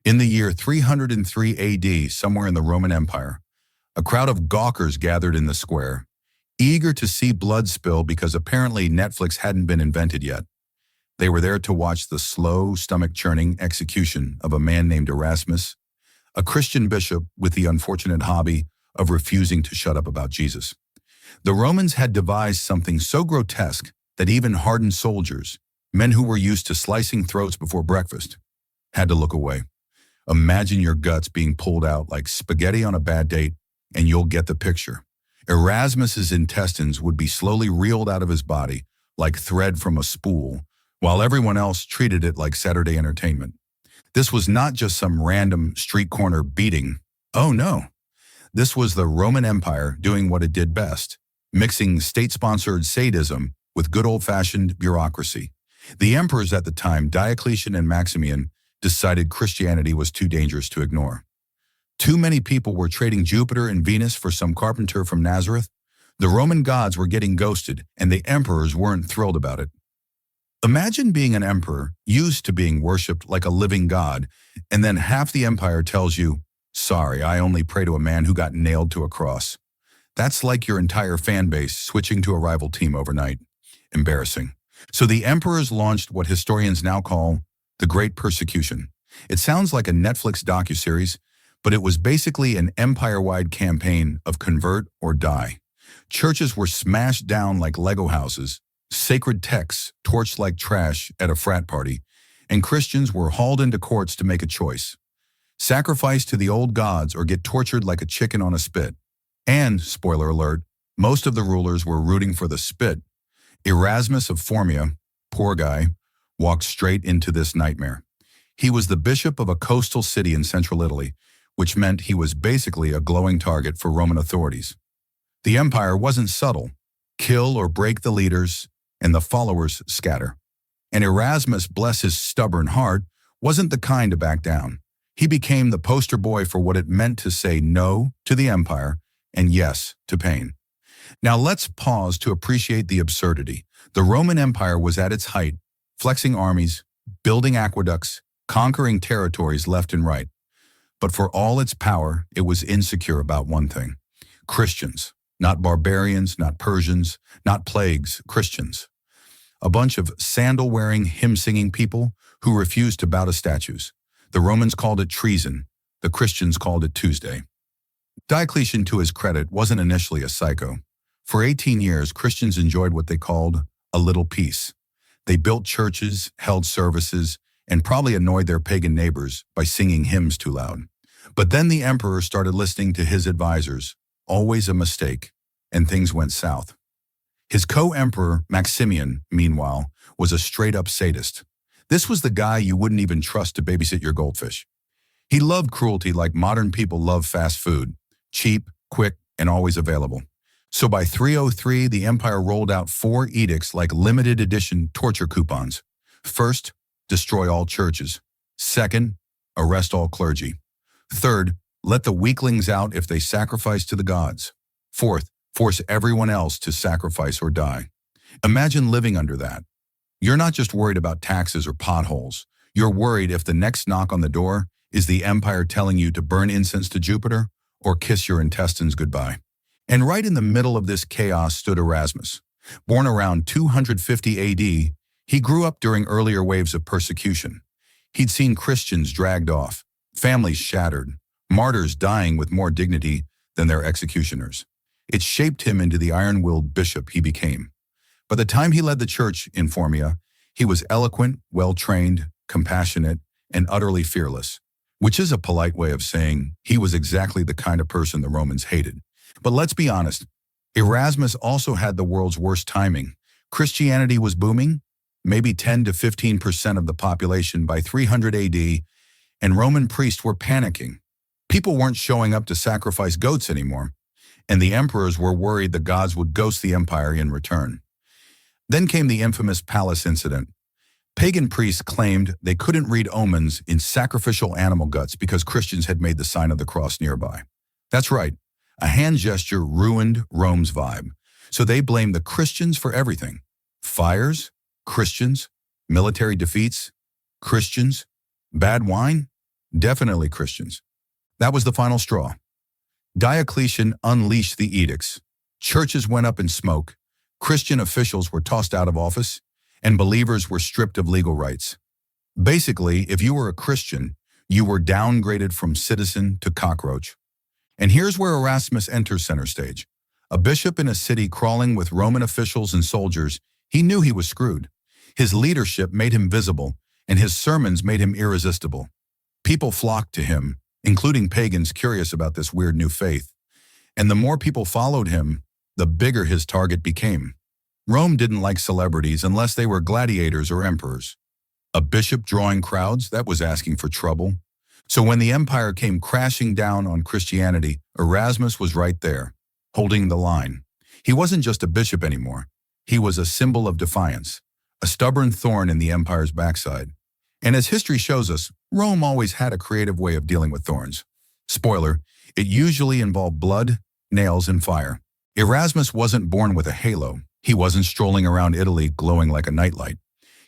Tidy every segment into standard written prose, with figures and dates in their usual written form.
In the year 303 AD, somewhere in the Roman Empire, a crowd of gawkers gathered in the square, eager to see blood spill because apparently Netflix hadn't been invented yet. They were there to watch the slow, stomach-churning execution of a man named Erasmus, a Christian bishop with the unfortunate hobby of refusing to shut up about Jesus. The Romans had devised something so grotesque that even hardened soldiers, men who were used to slicing throats before breakfast, had to look away. Imagine your guts being pulled out like spaghetti on a bad date, and you'll get the picture. Erasmus's intestines would be slowly reeled out of his body like thread from a spool, while everyone else treated it like Saturday entertainment. This was not just some random street corner beating. Oh no. This was the Roman Empire doing what it did best, mixing state-sponsored sadism with good old-fashioned bureaucracy. The emperors at the time, Diocletian and Maximian, decided Christianity was too dangerous to ignore. Too many people were trading Jupiter and Venus for some carpenter from Nazareth. The Roman gods were getting ghosted, and the emperors weren't thrilled about it. Imagine being an emperor, used to being worshipped like a living god, and then half the empire tells you, "Sorry, I only pray to a man who got nailed to a cross." That's like your entire fan base switching to a rival team overnight. Embarrassing. So the emperors launched what historians now call the Great Persecution. It sounds like a Netflix docuseries, but it was basically an empire-wide campaign of convert or die. Churches were smashed down like Lego houses, sacred texts torched like trash at a frat party, and Christians were hauled into courts to make a choice: sacrifice to the old gods or get tortured like a chicken on a spit. And, spoiler alert, most of the rulers were rooting for the spit. Erasmus of Formia, poor guy, walked straight into this nightmare. He was the bishop of a coastal city in central Italy, which meant he was basically a glowing target for Roman authorities. The empire wasn't subtle. Kill or break the leaders, and the followers scatter. And Erasmus, bless his stubborn heart, wasn't the kind to back down. He became the poster boy for what it meant to say no to the empire and yes to pain. Now let's pause to appreciate the absurdity. The Roman Empire was at its height, flexing armies, building aqueducts, conquering territories left and right. But for all its power, it was insecure about one thing: Christians. Not barbarians, not Persians, not plagues, Christians. A bunch of sandal-wearing, hymn-singing people who refused to bow to statues. The Romans called it treason. The Christians called it Tuesday. Diocletian, to his credit, wasn't initially a psycho. For 18 years, Christians enjoyed what they called a little peace. They built churches, held services, and probably annoyed their pagan neighbors by singing hymns too loud. But then the emperor started listening to his advisors, always a mistake, and things went south. His co-emperor, Maximian, meanwhile, was a straight-up sadist. This was the guy you wouldn't even trust to babysit your goldfish. He loved cruelty like modern people love fast food: cheap, quick, and always available. So by 303, the empire rolled out 4 edicts like limited edition torture coupons. First, destroy all churches. Second, arrest all clergy. Third, let the weaklings out if they sacrifice to the gods. Fourth, force everyone else to sacrifice or die. Imagine living under that. You're not just worried about taxes or potholes. You're worried if the next knock on the door is the empire telling you to burn incense to Jupiter or kiss your intestines goodbye. And right in the middle of this chaos stood Erasmus. Born around 250 AD, he grew up during earlier waves of persecution. He'd seen Christians dragged off, families shattered, martyrs dying with more dignity than their executioners. It shaped him into the iron-willed bishop he became. By the time he led the church in Formia, he was eloquent, well-trained, compassionate, and utterly fearless, which is a polite way of saying he was exactly the kind of person the Romans hated. But let's be honest, Erasmus also had the world's worst timing. Christianity was booming, maybe 10 to 15% of the population by 300 AD, and Roman priests were panicking. People weren't showing up to sacrifice goats anymore, and the emperors were worried the gods would ghost the empire in return. Then came the infamous palace incident. Pagan priests claimed they couldn't read omens in sacrificial animal guts because Christians had made the sign of the cross nearby. That's right, a hand gesture ruined Rome's vibe. So they blamed the Christians for everything. Fires, Christians, military defeats, Christians, bad wine, Definitely Christians. That was the final straw. Diocletian unleashed the edicts. Churches went up in smoke, Christian officials were tossed out of office, and believers were stripped of legal rights. Basically, if you were a Christian, you were downgraded from citizen to cockroach. And here's where Erasmus enters center stage. A bishop in a city crawling with Roman officials and soldiers, he knew he was screwed. His leadership made him visible, and his sermons made him irresistible. People flocked to him, including pagans curious about this weird new faith. And the more people followed him, the bigger his target became. Rome didn't like celebrities unless they were gladiators or emperors. A bishop drawing crowds, that was asking for trouble. So when the empire came crashing down on Christianity, Erasmus was right there, holding the line. He wasn't just a bishop anymore. He was a symbol of defiance, a stubborn thorn in the empire's backside. And as history shows us, Rome always had a creative way of dealing with thorns. Spoiler, it usually involved blood, nails, and fire. Erasmus wasn't born with a halo. He wasn't strolling around Italy glowing like a nightlight.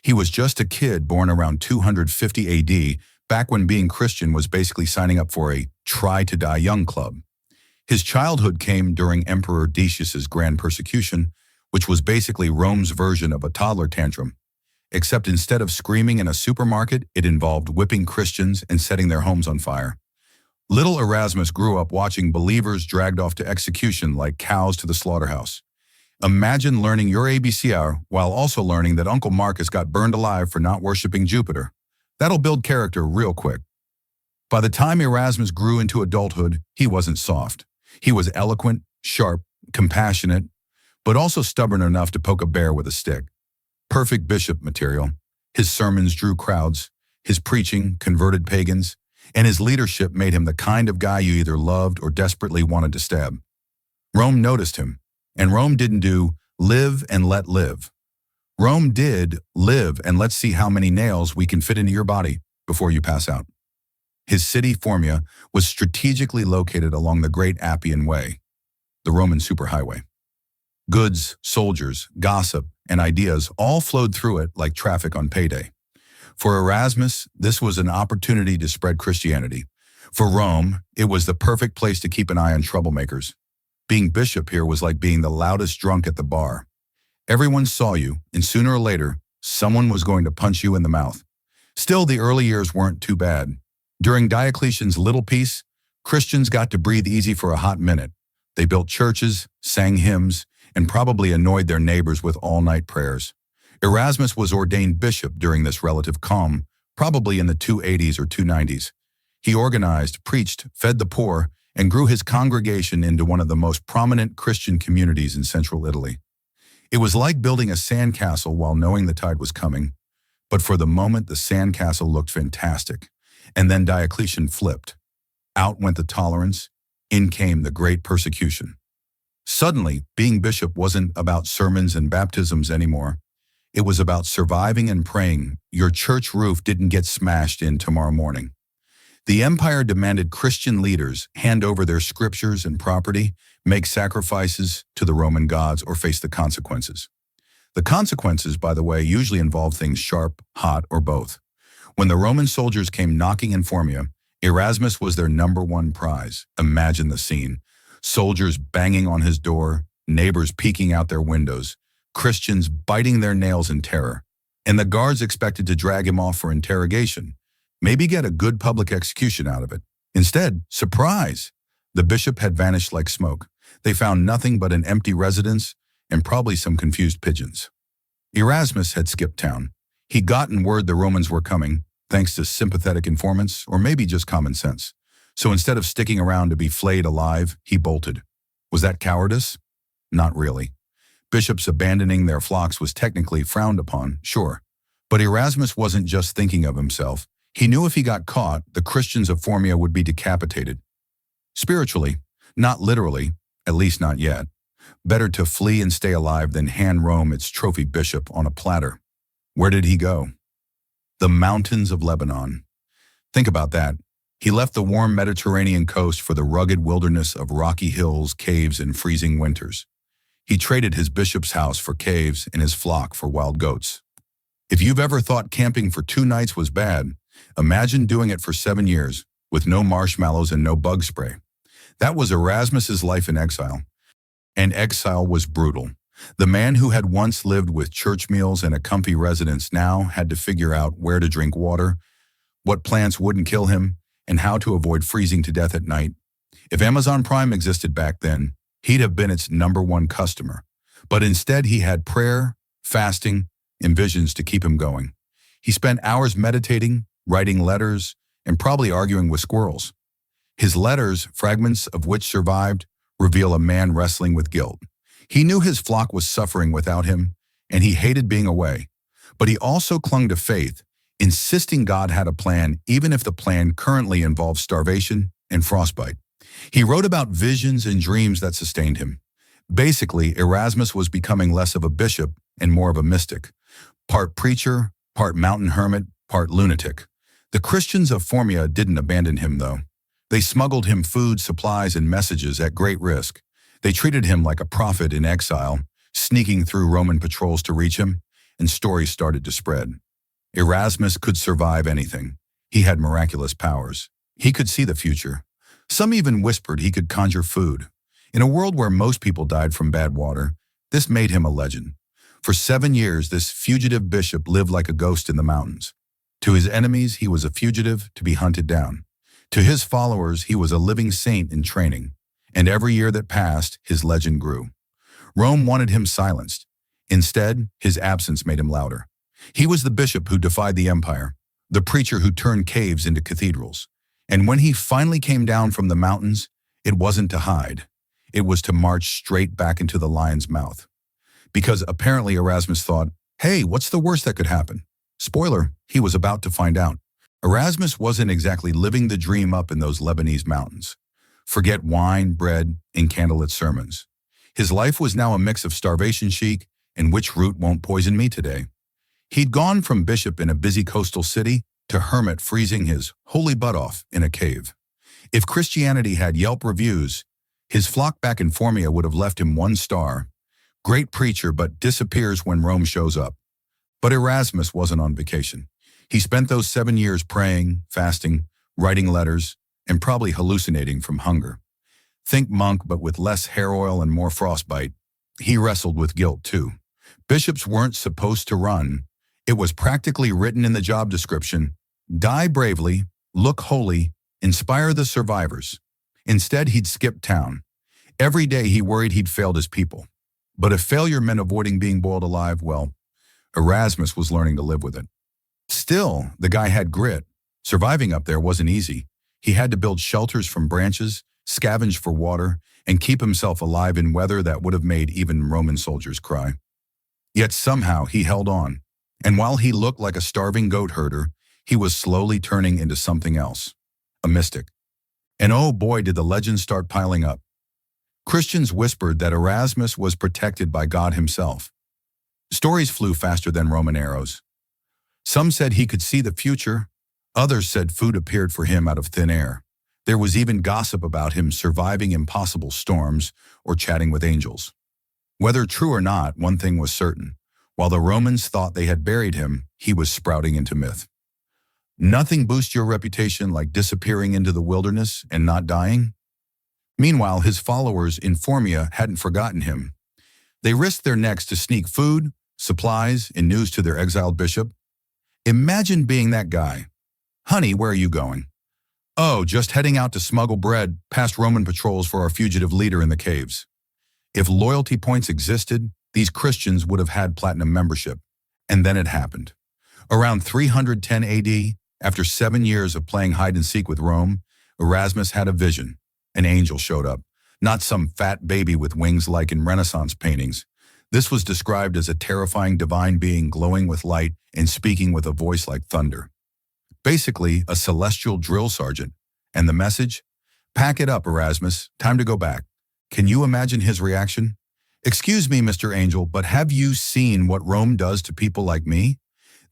He was just a kid born around 250 AD, back when being Christian was basically signing up for a try-to-die-young club. His childhood came during Emperor Decius's Grand Persecution, which was basically Rome's version of a toddler tantrum. Except instead of screaming in a supermarket, it involved whipping Christians and setting their homes on fire. Little Erasmus grew up watching believers dragged off to execution like cows to the slaughterhouse. Imagine learning your ABC hour while also learning that Uncle Marcus got burned alive for not worshiping Jupiter. That'll build character real quick. By the time Erasmus grew into adulthood, he wasn't soft. He was eloquent, sharp, compassionate, but also stubborn enough to poke a bear with a stick. Perfect bishop material. His sermons drew crowds, his preaching converted pagans, and his leadership made him the kind of guy you either loved or desperately wanted to stab. Rome noticed him, and Rome didn't do live and let live. Rome did live and let's see how many nails we can fit into your body before you pass out. His city, Formia, was strategically located along the Great Appian Way, the Roman superhighway. Goods, soldiers, gossip, and ideas all flowed through it like traffic on payday. For Erasmus, this was an opportunity to spread Christianity. For Rome, it was the perfect place to keep an eye on troublemakers. Being bishop here was like being the loudest drunk at the bar. Everyone saw you, and sooner or later, someone was going to punch you in the mouth. Still, the early years weren't too bad. During Diocletian's little peace, Christians got to breathe easy for a hot minute. They built churches, sang hymns, and probably annoyed their neighbors with all-night prayers. Erasmus was ordained bishop during this relative calm, probably in the 280s or 290s. He organized, preached, fed the poor, and grew his congregation into one of the most prominent Christian communities in central Italy. It was like building a sandcastle while knowing the tide was coming, but for the moment the sandcastle looked fantastic, and then Diocletian flipped. Out went the tolerance, in came the Great Persecution. Suddenly, being bishop wasn't about sermons and baptisms anymore. It was about surviving and praying your church roof didn't get smashed in tomorrow morning. The empire demanded Christian leaders hand over their scriptures and property, make sacrifices to the Roman gods, or face the consequences. The consequences, by the way, usually involved things sharp, hot, or both. When the Roman soldiers came knocking in Formia, Erasmus was their #1 prize. Imagine the scene. Soldiers banging on his door, neighbors peeking out their windows, Christians biting their nails in terror, and the guards expected to drag him off for interrogation, maybe get a good public execution out of it. Instead, surprise! The bishop had vanished like smoke. They found nothing but an empty residence and probably some confused pigeons. Erasmus had skipped town. He'd gotten word the Romans were coming, thanks to sympathetic informants, or maybe just common sense. So instead of sticking around to be flayed alive, he bolted. Was that cowardice? Not really. Bishops abandoning their flocks was technically frowned upon, sure. But Erasmus wasn't just thinking of himself. He knew if he got caught, the Christians of Formia would be decapitated. Spiritually, not literally, at least not yet. Better to flee and stay alive than hand Rome its trophy bishop on a platter. Where did he go? The mountains of Lebanon. Think about that. He left the warm Mediterranean coast for the rugged wilderness of rocky hills, caves, and freezing winters. He traded his bishop's house for caves and his flock for wild goats. If you've ever thought camping for 2 nights was bad, Imagine doing it for 7 years, with no marshmallows and no bug spray. That was Erasmus's life in exile. And exile was brutal. The man who had once lived with church meals and a comfy residence now had to figure out where to drink water, what plants wouldn't kill him, and how to avoid freezing to death at night. If Amazon Prime existed back then, he'd have been its #1 customer. But instead he had prayer, fasting, and visions to keep him going. He spent hours meditating, writing letters, and probably arguing with squirrels. His letters, fragments of which survived, reveal a man wrestling with guilt. He knew his flock was suffering without him, and he hated being away. But he also clung to faith, insisting God had a plan, even if the plan currently involved starvation and frostbite. He wrote about visions and dreams that sustained him. Basically, Erasmus was becoming less of a bishop and more of a mystic. Part preacher, part mountain hermit, part lunatic. The Christians of Formia didn't abandon him, though. They smuggled him food, supplies, and messages at great risk. They treated him like a prophet in exile, sneaking through Roman patrols to reach him, and stories started to spread. Erasmus could survive anything. He had miraculous powers. He could see the future. Some even whispered he could conjure food. In a world where most people died from bad water, this made him a legend. For 7 years, this fugitive bishop lived like a ghost in the mountains. To his enemies, he was a fugitive to be hunted down. To his followers, he was a living saint in training. And every year that passed, his legend grew. Rome wanted him silenced. Instead, his absence made him louder. He was the bishop who defied the empire, the preacher who turned caves into cathedrals. And when he finally came down from the mountains, it wasn't to hide. It was to march straight back into the lion's mouth. Because apparently Erasmus thought, hey, what's the worst that could happen? Spoiler, he was about to find out. Erasmus wasn't exactly living the dream up in those Lebanese mountains. Forget wine, bread, and candlelit sermons. His life was now a mix of starvation chic and which root won't poison me today. He'd gone from bishop in a busy coastal city to hermit freezing his holy butt off in a cave. If Christianity had Yelp reviews, his flock back in Formia would have left him 1 star. Great preacher, but disappears when Rome shows up. But Erasmus wasn't on vacation. He spent those 7 years praying, fasting, writing letters, and probably hallucinating from hunger. Think monk, but with less hair oil and more frostbite. He wrestled with guilt, too. Bishops weren't supposed to run. It was practically written in the job description: die bravely, look holy, inspire the survivors. Instead, he'd skip town. Every day he worried he'd failed his people. But if failure meant avoiding being boiled alive, well, Erasmus was learning to live with it. Still, the guy had grit. Surviving up there wasn't easy. He had to build shelters from branches, scavenge for water, and keep himself alive in weather that would have made even Roman soldiers cry. Yet somehow he held on. And while he looked like a starving goat herder, he was slowly turning into something else, a mystic. And oh boy, did the legends start piling up. Christians whispered that Erasmus was protected by God himself. Stories flew faster than Roman arrows. Some said he could see the future. Others said food appeared for him out of thin air. There was even gossip about him surviving impossible storms or chatting with angels. Whether true or not, one thing was certain. While the Romans thought they had buried him, he was sprouting into myth. Nothing boosts your reputation like disappearing into the wilderness and not dying. Meanwhile, his followers in Formia hadn't forgotten him. They risked their necks to sneak food, supplies, and news to their exiled bishop. Imagine being that guy. Honey, where are you going? Oh, just heading out to smuggle bread past Roman patrols for our fugitive leader in the caves. If loyalty points existed, these Christians would have had platinum membership. And then it happened. Around 310 AD, after 7 years of playing hide and seek with Rome, Erasmus had a vision. An angel showed up, not some fat baby with wings like in Renaissance paintings. This was described as a terrifying divine being glowing with light and speaking with a voice like thunder. Basically, a celestial drill sergeant. And the message? Pack it up, Erasmus. Time to go back. Can you imagine his reaction? Excuse me, Mr. Angel, but have you seen what Rome does to people like me?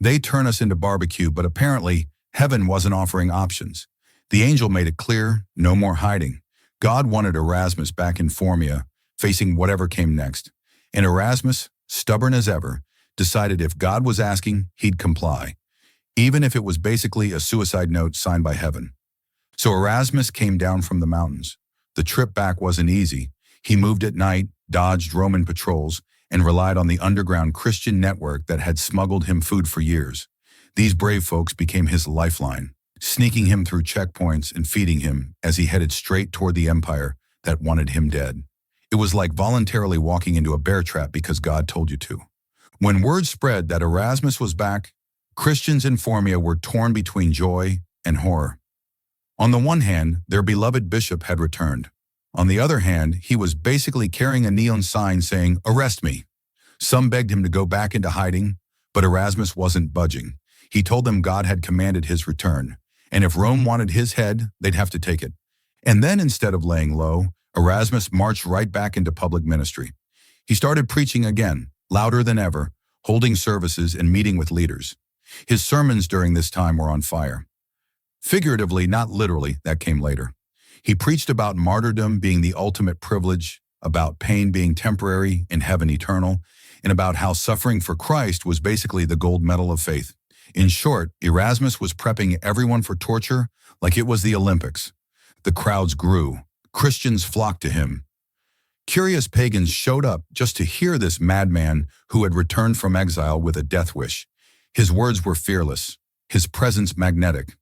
They turn us into barbecue, but apparently heaven wasn't offering options. The angel made it clear, no more hiding. God wanted Erasmus back in Formia, facing whatever came next. And Erasmus, stubborn as ever, decided if God was asking, he'd comply. even if it was basically a suicide note signed by heaven. So Erasmus came down from the mountains. The trip back wasn't easy. He moved at night, dodged Roman patrols, and relied on the underground Christian network that had smuggled him food for years. These brave folks became his lifeline, sneaking him through checkpoints and feeding him as he headed straight toward the empire that wanted him dead. It was like voluntarily walking into a bear trap because God told you to. When word spread that Erasmus was back, Christians in Formia were torn between joy and horror. On the one hand, their beloved bishop had returned. On the other hand, he was basically carrying a neon sign saying, "Arrest me." Some begged him to go back into hiding, but Erasmus wasn't budging. He told them God had commanded his return, and if Rome wanted his head, they'd have to take it. And then instead of laying low, Erasmus marched right back into public ministry. He started preaching again, louder than ever, holding services and meeting with leaders. His sermons during this time were on fire. Figuratively, not literally, that came later. He preached about martyrdom being the ultimate privilege, about pain being temporary and heaven eternal, and about how suffering for Christ was basically the gold medal of faith. In short, Erasmus was prepping everyone for torture like it was the Olympics. The crowds grew. Christians flocked to him. Curious pagans showed up just to hear this madman who had returned from exile with a death wish. His words were fearless, his presence magnetic.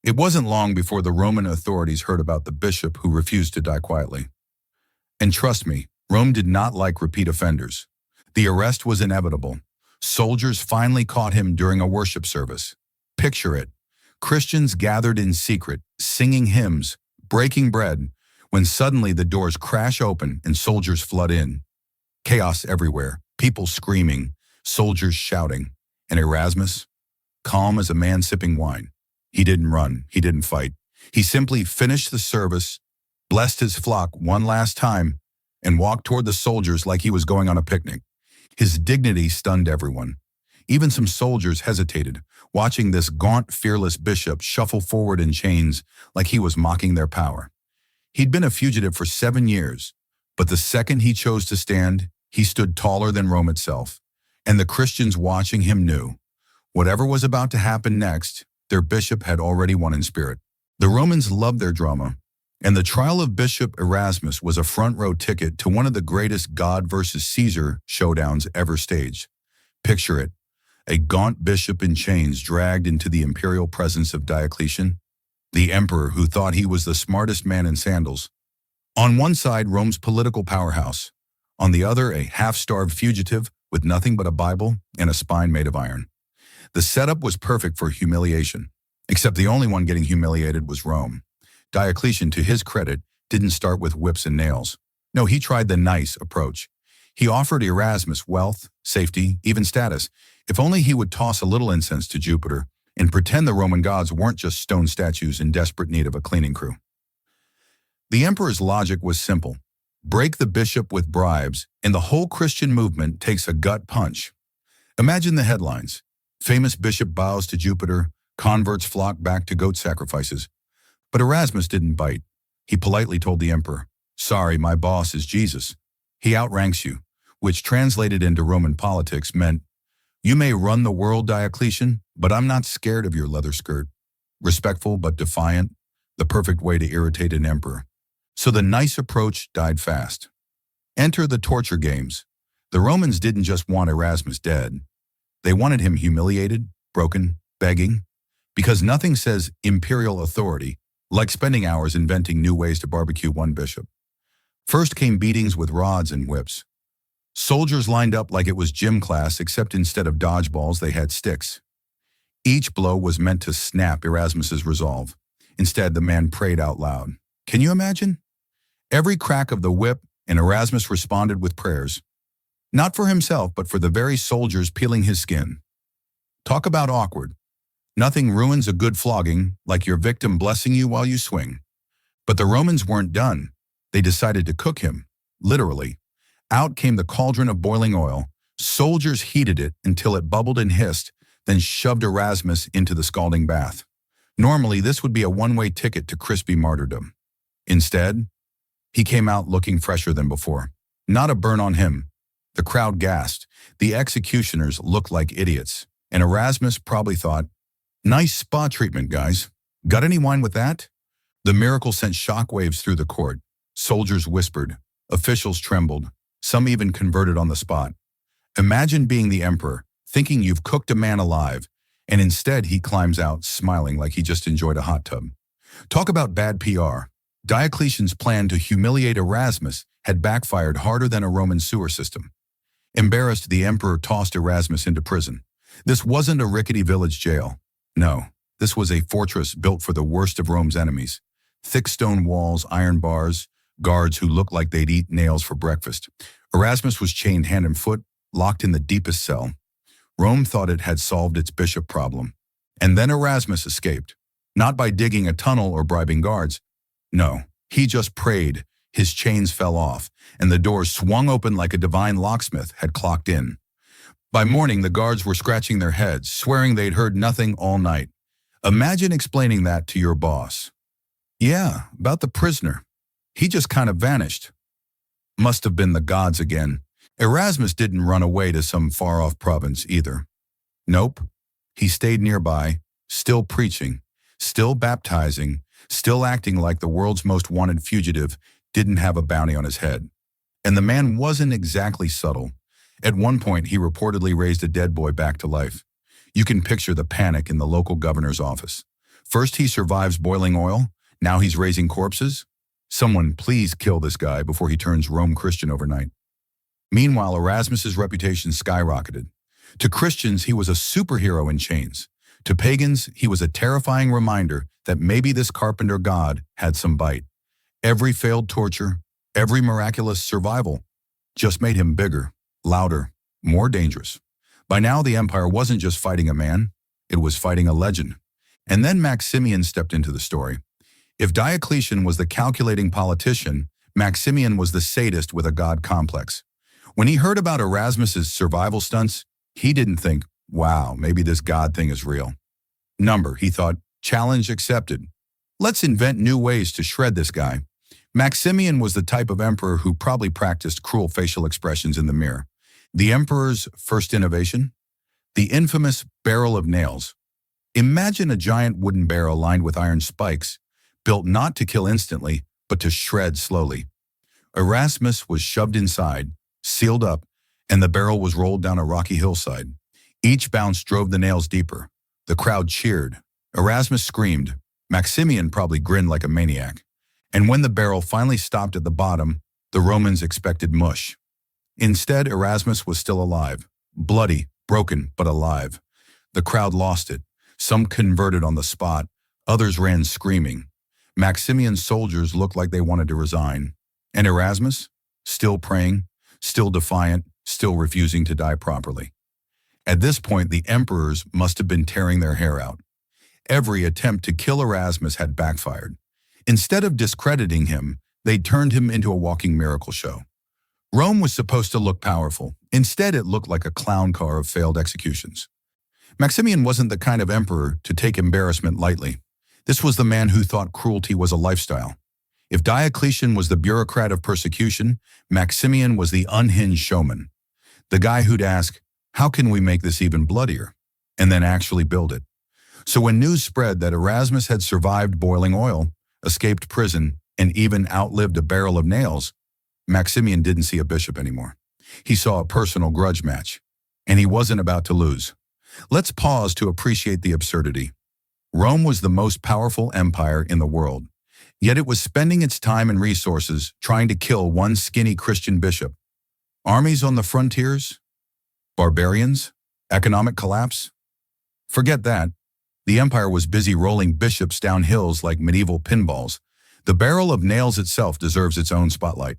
It wasn't long before the Roman authorities heard about the bishop who refused to die quietly. And trust me, Rome did not like repeat offenders. The arrest was inevitable. Soldiers finally caught him during a worship service. Picture it. Christians gathered in secret, singing hymns, breaking bread, when suddenly the doors crash open and soldiers flood in. Chaos everywhere, people screaming, soldiers shouting. And Erasmus, calm as a man sipping wine. He didn't run, he didn't fight. He simply finished the service, blessed his flock one last time, and walked toward the soldiers like he was going on a picnic. His dignity stunned everyone. Even some soldiers hesitated, watching this gaunt, fearless bishop shuffle forward in chains like he was mocking their power. He'd been a fugitive for 7 years, but the second he chose to stand, he stood taller than Rome itself. And the Christians watching him knew, whatever was about to happen next, their bishop had already won in spirit. The Romans loved their drama, and the trial of Bishop Erasmus was a front-row ticket to one of the greatest God versus Caesar showdowns ever staged. Picture it, a gaunt bishop in chains dragged into the imperial presence of Diocletian, the emperor who thought he was the smartest man in sandals. On one side, Rome's political powerhouse. On the other, a half-starved fugitive with nothing but a Bible and a spine made of iron. The setup was perfect for humiliation, except the only one getting humiliated was Rome. Diocletian, to his credit, didn't start with whips and nails. No, he tried the nice approach. He offered Erasmus wealth, safety, even status, if only he would toss a little incense to Jupiter and pretend the Roman gods weren't just stone statues in desperate need of a cleaning crew. The emperor's logic was simple. Break the bishop with bribes, and the whole Christian movement takes a gut punch. Imagine the headlines. Famous bishop bows to Jupiter, converts flock back to goat sacrifices. But Erasmus didn't bite. He politely told the emperor, "Sorry, my boss is Jesus. He outranks you," which translated into Roman politics meant, "You may run the world, Diocletian, but I'm not scared of your leather skirt." Respectful but defiant, the perfect way to irritate an emperor. So the nice approach died fast. Enter the torture games. The Romans didn't just want Erasmus dead. They wanted him humiliated, broken, begging, because nothing says imperial authority like spending hours inventing new ways to barbecue one bishop. First came beatings with rods and whips. Soldiers lined up like it was gym class, except instead of dodgeballs, they had sticks. Each blow was meant to snap Erasmus's resolve. Instead, the man prayed out loud. Can you imagine? Every crack of the whip, and Erasmus responded with prayers. Not for himself, but for the very soldiers peeling his skin. Talk about awkward. Nothing ruins a good flogging like your victim blessing you while you swing. But the Romans weren't done. They decided to cook him, literally. Out came the cauldron of boiling oil. Soldiers heated it until it bubbled and hissed, then shoved Erasmus into the scalding bath. Normally, this would be a one-way ticket to crispy martyrdom. Instead, he came out looking fresher than before. Not a burn on him. The crowd gasped. The executioners looked like idiots. And Erasmus probably thought, Nice spa treatment, guys. Got any wine with that? The miracle sent shockwaves through the court. Soldiers whispered. Officials trembled. Some even converted on the spot. Imagine being the emperor, thinking you've cooked a man alive, and instead he climbs out smiling like he just enjoyed a hot tub. Talk about bad PR. Diocletian's plan to humiliate Erasmus had backfired harder than a Roman sewer system. Embarrassed, the emperor tossed Erasmus into prison. This wasn't a rickety village jail. No, this was a fortress built for the worst of Rome's enemies. Thick stone walls, iron bars, guards who looked like they'd eat nails for breakfast. Erasmus was chained hand and foot, locked in the deepest cell. Rome thought it had solved its bishop problem. And then Erasmus escaped. Not by digging a tunnel or bribing guards. No, he just prayed. His chains fell off, and the doors swung open like a divine locksmith had clocked in. By morning, the guards were scratching their heads, swearing they'd heard nothing all night. Imagine explaining that to your boss. Yeah, about the prisoner. He just kind of vanished. Must have been the gods again. Erasmus didn't run away to some far-off province either. Nope. He stayed nearby, still preaching, still baptizing, still acting like the world's most wanted fugitive didn't have a bounty on his head. And the man wasn't exactly subtle. At one point, he reportedly raised a dead boy back to life. You can picture the panic in the local governor's office. First he survives boiling oil, now he's raising corpses. Someone please kill this guy before he turns Rome Christian overnight. Meanwhile, Erasmus's reputation skyrocketed. To Christians, he was a superhero in chains. To pagans, he was a terrifying reminder that maybe this carpenter god had some bite. Every failed torture, every miraculous survival just made him bigger, louder, more dangerous. By now, the empire wasn't just fighting a man, it was fighting a legend. And then Maximian stepped into the story. If Diocletian was the calculating politician, Maximian was the sadist with a god complex. When he heard about Erasmus's survival stunts, he didn't think, wow, maybe this god thing is real. Number, he thought, challenge accepted. Let's invent new ways to shred this guy. Maximian was the type of emperor who probably practiced cruel facial expressions in the mirror. The emperor's first innovation? The infamous barrel of nails. Imagine a giant wooden barrel lined with iron spikes, built not to kill instantly, but to shred slowly. Erasmus was shoved inside, sealed up, and the barrel was rolled down a rocky hillside. Each bounce drove the nails deeper. The crowd cheered. Erasmus screamed. Maximian probably grinned like a maniac. And when the barrel finally stopped at the bottom, the Romans expected mush. Instead, Erasmus was still alive. Bloody, broken, but alive. The crowd lost it. Some converted on the spot. Others ran screaming. Maximian's soldiers looked like they wanted to resign. And Erasmus? Still praying, still defiant, still refusing to die properly. At this point, the emperors must have been tearing their hair out. Every attempt to kill Erasmus had backfired. Instead of discrediting him, they turned him into a walking miracle show. Rome was supposed to look powerful. Instead, it looked like a clown car of failed executions. Maximian wasn't the kind of emperor to take embarrassment lightly. This was the man who thought cruelty was a lifestyle. If Diocletian was the bureaucrat of persecution, Maximian was the unhinged showman. The guy who'd ask, how can we make this even bloodier? And then actually build it. So when news spread that Erasmus had survived boiling oil, escaped prison, and even outlived a barrel of nails, Maximian didn't see a bishop anymore. He saw a personal grudge match, and he wasn't about to lose. Let's pause to appreciate the absurdity. Rome was the most powerful empire in the world, yet it was spending its time and resources trying to kill one skinny Christian bishop. Armies on the frontiers? Barbarians? Economic collapse? Forget that. The empire was busy rolling bishops down hills like medieval pinballs. The barrel of nails itself deserves its own spotlight.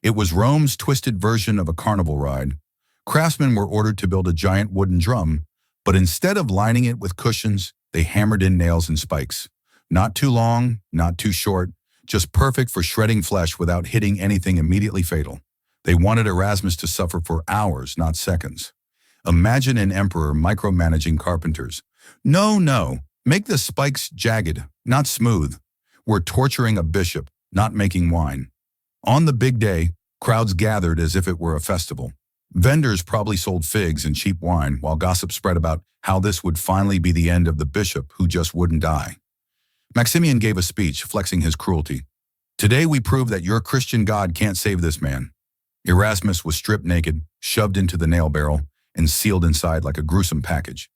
It was Rome's twisted version of a carnival ride. Craftsmen were ordered to build a giant wooden drum, but instead of lining it with cushions, they hammered in nails and spikes. Not too long, not too short, just perfect for shredding flesh without hitting anything immediately fatal. They wanted Erasmus to suffer for hours, not seconds. Imagine an emperor micromanaging carpenters. No, make the spikes jagged, not smooth. We're torturing a bishop, not making wine. On the big day, crowds gathered as if it were a festival. Vendors probably sold figs and cheap wine while gossip spread about how this would finally be the end of the bishop who just wouldn't die. Maximian gave a speech flexing his cruelty. Today we prove that your Christian God can't save this man. Erasmus was stripped naked, shoved into the nail barrel, and sealed inside like a gruesome package.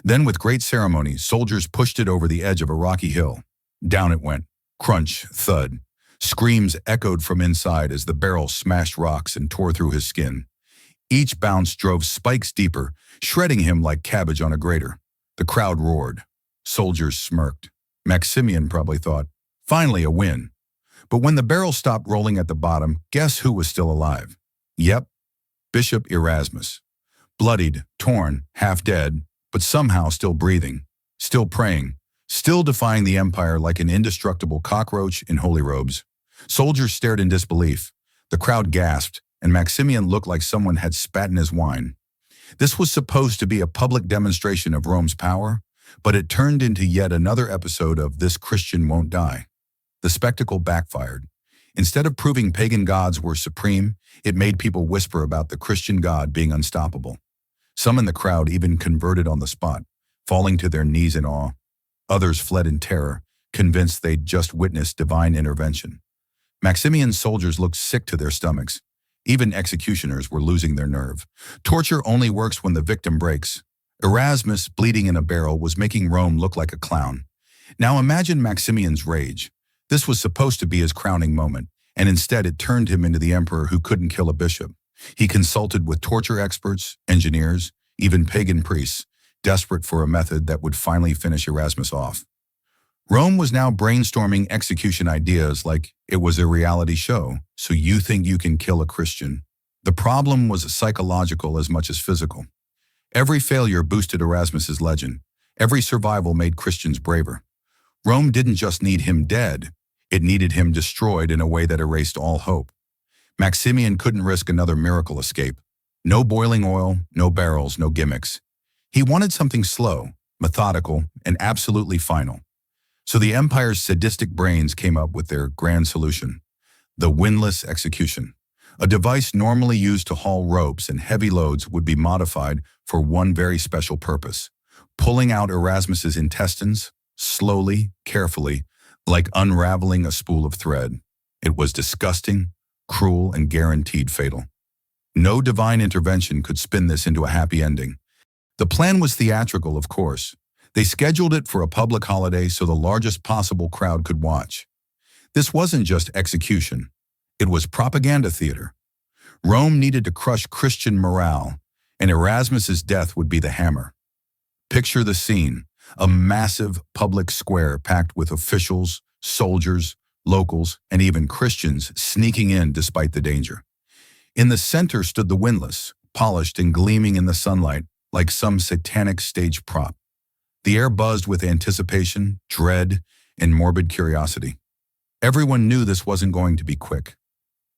Then with great ceremony, soldiers pushed it over the edge of a rocky hill. Down it went. Crunch, thud. Screams echoed from inside as the barrel smashed rocks and tore through his skin. Each bounce drove spikes deeper, shredding him like cabbage on a grater. The crowd roared. Soldiers smirked. Maximian probably thought, finally a win. But when the barrel stopped rolling at the bottom, guess who was still alive? Yep, Bishop Erasmus. Bloodied, torn, half dead, but somehow still breathing, still praying, still defying the empire like an indestructible cockroach in holy robes. Soldiers stared in disbelief. The crowd gasped, and Maximian looked like someone had spat in his wine. This was supposed to be a public demonstration of Rome's power, but it turned into yet another episode of This Christian Won't Die. The spectacle backfired. Instead of proving pagan gods were supreme, it made people whisper about the Christian God being unstoppable. Some in the crowd even converted on the spot, falling to their knees in awe. Others fled in terror, convinced they'd just witnessed divine intervention. Maximian's soldiers looked sick to their stomachs. Even executioners were losing their nerve. Torture only works when the victim breaks. Erasmus, bleeding in a barrel, was making Rome look like a clown. Now imagine Maximian's rage. This was supposed to be his crowning moment, and instead it turned him into the emperor who couldn't kill a bishop. He consulted with torture experts, engineers, even pagan priests, desperate for a method that would finally finish Erasmus off. Rome was now brainstorming execution ideas like it was a reality show, so you think you can kill a Christian. The problem was psychological as much as physical. Every failure boosted Erasmus's legend. Every survival made Christians braver. Rome didn't just need him dead, it needed him destroyed in a way that erased all hope. Maximian couldn't risk another miracle escape. No boiling oil, no barrels, no gimmicks. He wanted something slow, methodical, and absolutely final. So the empire's sadistic brains came up with their grand solution: the windlass execution. A device normally used to haul ropes and heavy loads would be modified for one very special purpose: pulling out Erasmus's intestines, slowly, carefully, like unraveling a spool of thread. It was disgusting, cruel, and guaranteed fatal. No divine intervention could spin this into a happy ending. The plan was theatrical, of course. They scheduled it for a public holiday so the largest possible crowd could watch. This wasn't just execution. It was propaganda theater. Rome needed to crush Christian morale, and Erasmus's death would be the hammer. Picture the scene: a massive public square packed with officials, soldiers, locals, and even Christians sneaking in despite the danger. In the center stood the windlass, polished and gleaming in the sunlight like some satanic stage prop. The air buzzed with anticipation, dread, and morbid curiosity. Everyone knew this wasn't going to be quick.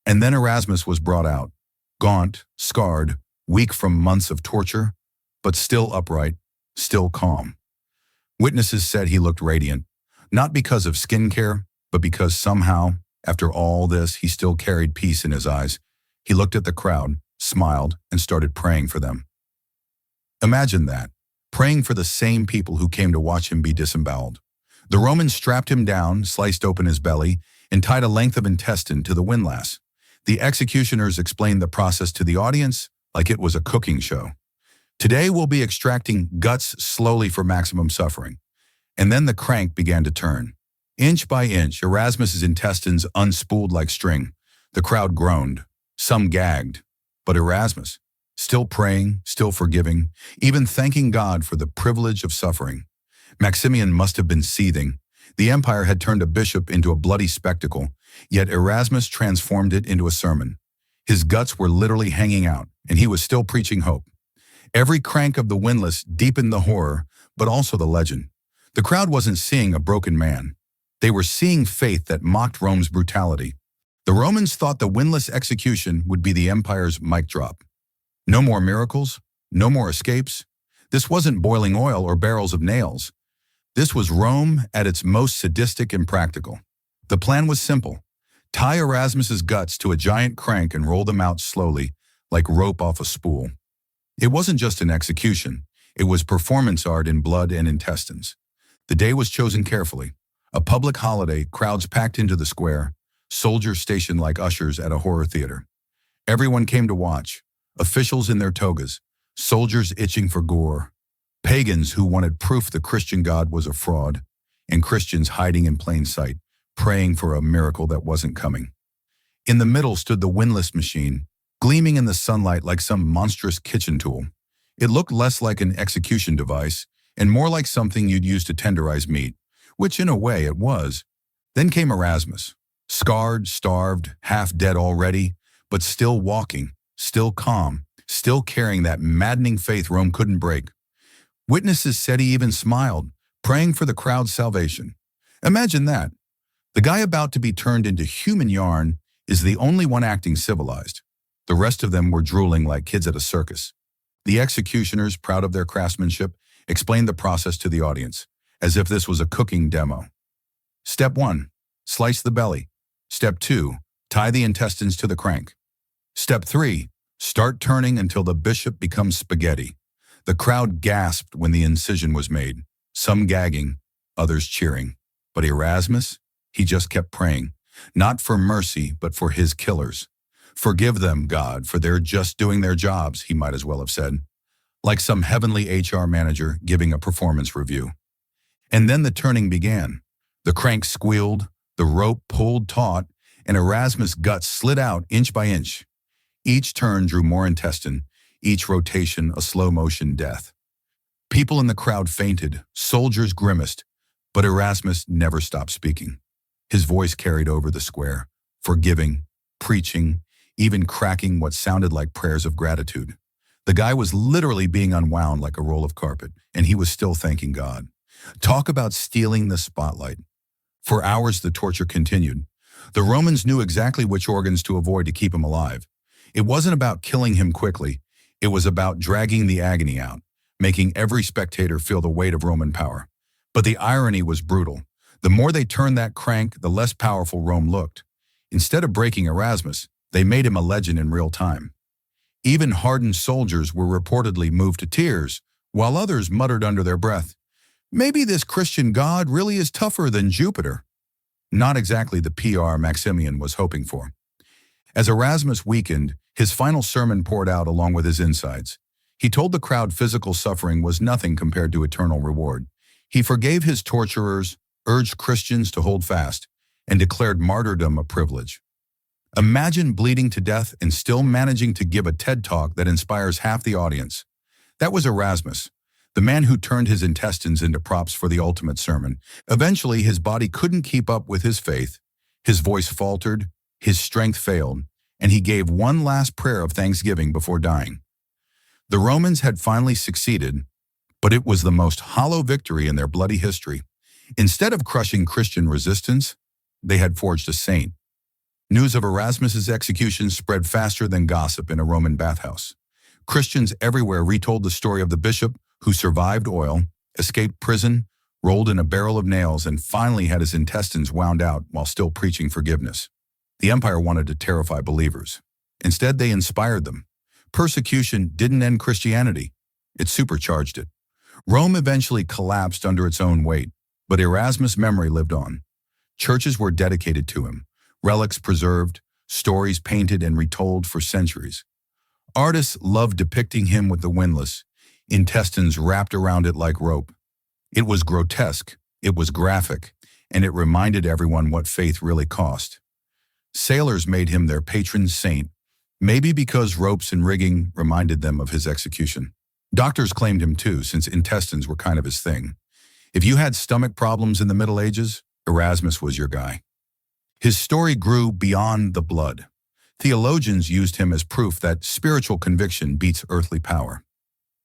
And then Erasmus was brought out, gaunt, scarred, weak from months of torture, but still upright, still calm. Witnesses said he looked radiant, not because of skincare, but because somehow, after all this, he still carried peace in his eyes. He looked at the crowd, smiled, and started praying for them. Imagine that, praying for the same people who came to watch him be disemboweled. The Romans strapped him down, sliced open his belly, and tied a length of intestine to the windlass. The executioners explained the process to the audience like it was a cooking show. Today we'll be extracting guts slowly for maximum suffering. And then the crank began to turn. Inch by inch, Erasmus's intestines unspooled like string. The crowd groaned. Some gagged. But Erasmus, still praying, still forgiving, even thanking God for the privilege of suffering. Maximian must have been seething. The empire had turned a bishop into a bloody spectacle, yet Erasmus transformed it into a sermon. His guts were literally hanging out, and he was still preaching hope. Every crank of the windlass deepened the horror, but also the legend. The crowd wasn't seeing a broken man. They were seeing faith that mocked Rome's brutality. The Romans thought the windlass execution would be the empire's mic drop. No more miracles, no more escapes. This wasn't boiling oil or barrels of nails. This was Rome at its most sadistic and practical. The plan was simple: tie Erasmus's guts to a giant crank and roll them out slowly, like rope off a spool. It wasn't just an execution. It was performance art in blood and intestines. The day was chosen carefully. A public holiday, crowds packed into the square, soldiers stationed like ushers at a horror theater. Everyone came to watch, officials in their togas, soldiers itching for gore, pagans who wanted proof the Christian God was a fraud, and Christians hiding in plain sight, praying for a miracle that wasn't coming. In the middle stood the windlass machine, gleaming in the sunlight like some monstrous kitchen tool. It looked less like an execution device and more like something you'd use to tenderize meat, which in a way it was. Then came Erasmus, scarred, starved, half dead already, but still walking, still calm, still carrying that maddening faith Rome couldn't break. Witnesses said he even smiled, praying for the crowd's salvation. Imagine that. The guy about to be turned into human yarn is the only one acting civilized. The rest of them were drooling like kids at a circus. The executioners, proud of their craftsmanship, explained the process to the audience, as if this was a cooking demo. Step 1, slice the belly. Step 2, tie the intestines to the crank. Step 3, start turning until the bishop becomes spaghetti. The crowd gasped when the incision was made, some gagging, others cheering. But Erasmus, he just kept praying, not for mercy, but for his killers. Forgive them, God, for they're just doing their jobs, he might as well have said, like some heavenly HR manager giving a performance review. And then the turning began. The crank squealed, the rope pulled taut, and Erasmus' guts slid out inch by inch. Each turn drew more intestine, each rotation a slow-motion death. People in the crowd fainted, soldiers grimaced, but Erasmus never stopped speaking. His voice carried over the square, forgiving, preaching, even cracking what sounded like prayers of gratitude. The guy was literally being unwound like a roll of carpet, and he was still thanking God. Talk about stealing the spotlight. For hours, the torture continued. The Romans knew exactly which organs to avoid to keep him alive. It wasn't about killing him quickly. It was about dragging the agony out, making every spectator feel the weight of Roman power. But the irony was brutal. The more they turned that crank, the less powerful Rome looked. Instead of breaking Erasmus, they made him a legend in real time. Even hardened soldiers were reportedly moved to tears, while others muttered under their breath, "Maybe this Christian God really is tougher than Jupiter." Not exactly the PR Maximian was hoping for. As Erasmus weakened, his final sermon poured out along with his insides. He told the crowd physical suffering was nothing compared to eternal reward. He forgave his torturers, urged Christians to hold fast, and declared martyrdom a privilege. Imagine bleeding to death and still managing to give a TED Talk that inspires half the audience. That was Erasmus, the man who turned his intestines into props for the ultimate sermon. Eventually, his body couldn't keep up with his faith. His voice faltered, his strength failed, and he gave one last prayer of thanksgiving before dying. The Romans had finally succeeded, but it was the most hollow victory in their bloody history. Instead of crushing Christian resistance, they had forged a saint. News of Erasmus's execution spread faster than gossip in a Roman bathhouse. Christians everywhere retold the story of the bishop who survived oil, escaped prison, rolled in a barrel of nails, and finally had his intestines wound out while still preaching forgiveness. The empire wanted to terrify believers. Instead, they inspired them. Persecution didn't end Christianity. It supercharged it. Rome eventually collapsed under its own weight, but Erasmus' memory lived on. Churches were dedicated to him, relics preserved, stories painted and retold for centuries. Artists loved depicting him with the windlass, intestines wrapped around it like rope. It was grotesque, it was graphic, and it reminded everyone what faith really cost. Sailors made him their patron saint, maybe because ropes and rigging reminded them of his execution. Doctors claimed him too, since intestines were kind of his thing. If you had stomach problems in the Middle Ages, Erasmus was your guy. His story grew beyond the blood. Theologians used him as proof that spiritual conviction beats earthly power.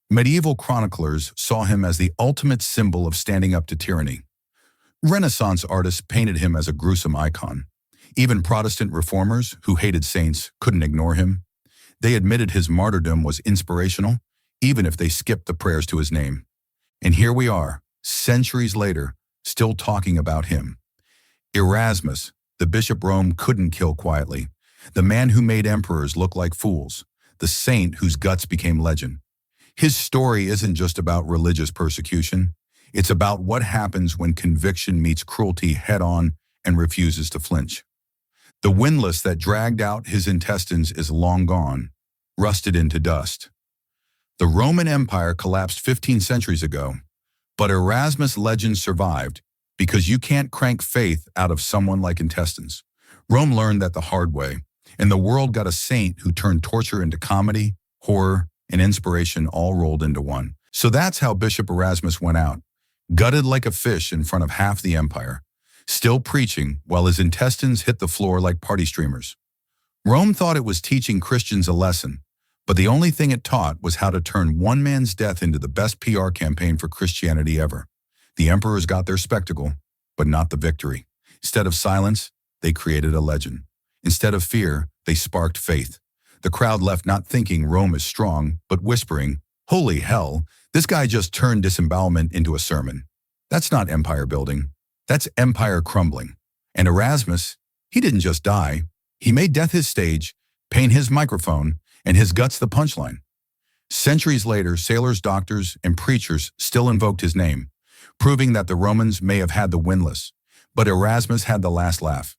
Medieval chroniclers saw him as the ultimate symbol of standing up to tyranny. Renaissance artists painted him as a gruesome icon. Even Protestant reformers, who hated saints, couldn't ignore him. They admitted his martyrdom was inspirational, even if they skipped the prayers to his name. And here we are, centuries later, still talking about him. Erasmus, the bishop Rome couldn't kill quietly. The man who made emperors look like fools. the saint whose guts became legend. His story isn't just about religious persecution. It's about what happens when conviction meets cruelty head-on and refuses to flinch. The windlass that dragged out his intestines is long gone, rusted into dust. The Roman Empire collapsed 15 centuries ago, but Erasmus' legend survived because you can't crank faith out of someone like intestines. Rome learned that the hard way, and the world got a saint who turned torture into comedy, horror, and inspiration all rolled into one. So that's how Bishop Erasmus went out, gutted like a fish in front of half the empire, still preaching while his intestines hit the floor like party streamers. Rome thought it was teaching Christians a lesson, but the only thing it taught was how to turn one man's death into the best PR campaign for Christianity ever. The emperors got their spectacle, but not the victory. Instead of silence, they created a legend. Instead of fear, they sparked faith. The crowd left not thinking Rome is strong, but whispering, "Holy hell, this guy just turned disembowelment into a sermon." That's not empire building. That's empire crumbling. And Erasmus, he didn't just die. He made death his stage, pain his microphone, and his guts the punchline. Centuries later, sailors, doctors, and preachers still invoked his name, proving that the Romans may have had the windlass, but Erasmus had the last laugh.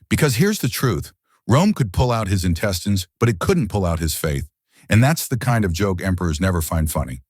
Because here's the truth, Rome could pull out his intestines, but it couldn't pull out his faith. And that's the kind of joke emperors never find funny.